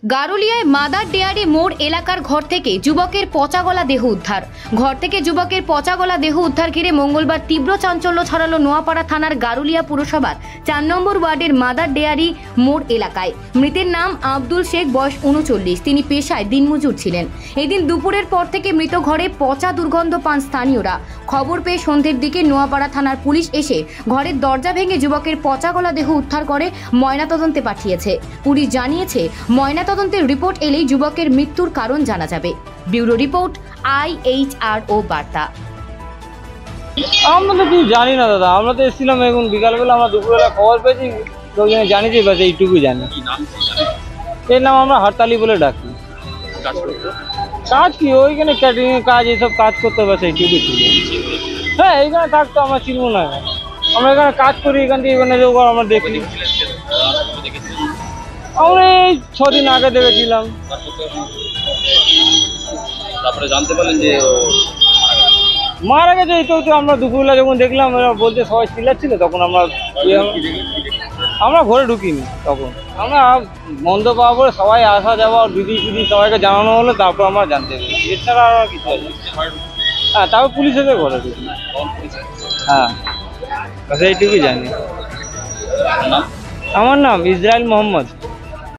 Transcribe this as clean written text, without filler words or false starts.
গারুলিয়ায় mother dairy মোড় এলাকার ঘর থেকে যুবকের পচাগলা দেহ উদ্ধার। ঘর থেকে যুবকের পচাগলা দেহ উদ্ধার ঘিরে মঙ্গলবার তীব্র চাঞ্চল্য ছড়ালো নোয়াপাড়া থানার গারুলিয়া পুরসভার ৪ নম্বর ওয়ার্ডের মাদার ডেয়ারি মোড় এলাকায়। মৃতের নাম আব্দুল শেখ, বয়স ৩৯। তিনি পেশায় দিনমজুর ছিলেন। এদিন দুপুরের পর থেকে মৃত ঘরে পচা দুর্গন্ধ পান স্থানীয়রা। খবর পেয়ে সন্ধ্যের দিকে নোয়াপাড়া থানার পুলিশ এসে ঘরের দরজা ভেঙে যুবকের পচাগলা দেহ উদ্ধার করে ময়নাতদন্তে পাঠিয়েছে। পুলিশ জানিয়েছে, ময়নাতদন্তের রিপোর্ট এলেই যুবকের মৃত্যুর কারণ জানা যাবে। ব্যুরো রিপোর্ট, IHRO বার্তা। আমরা তো কিছু জানি না দাদা, আমরা তো এসেছিলাম এখন বিকালবেলা, আমরা দুপুরবেলা খবর পেয়েছি, লোকজনে জানিয়েছি, বাস এইটুকুই জানি। এর নাম আমরা হারতালি বলে ডাকি। কাজ কি ওইখানে ক্যাটারিং এর কাজ, এইসব কাজ করতে হবে, এইটুকুই ছিল। হ্যাঁ, এইখানে থাকতো, আমরা চিনব না। আমরা এখানে কাজ করি, এখান থেকে এখানে আমরা দেখি। আমরা এই 6 দিন আগে দেখেছিলাম। তারপরে জানতে পারলেন যে মারা গেছে। এই তো আমরা দুপুরবেলা যখন দেখলাম, এরা বলতে সবাই চিল্লাচ্ছিল, তখন আমরা ঘরে ঢুকিনি। তখন আমরা বন্ধ পাওয়ার পরে সবাই আসা যাওয়া, দিদি ফিদি সবাইকে জানানো হলো, তারপর আমরা জানতে পারি। এছাড়া আর কিছু আছে। হ্যাঁ, তারপর পুলিশ এসে ঘরে ঢুকি। হ্যাঁ, এইটুকুই জানি। আমার নাম ইসরাইল মোহাম্মদ।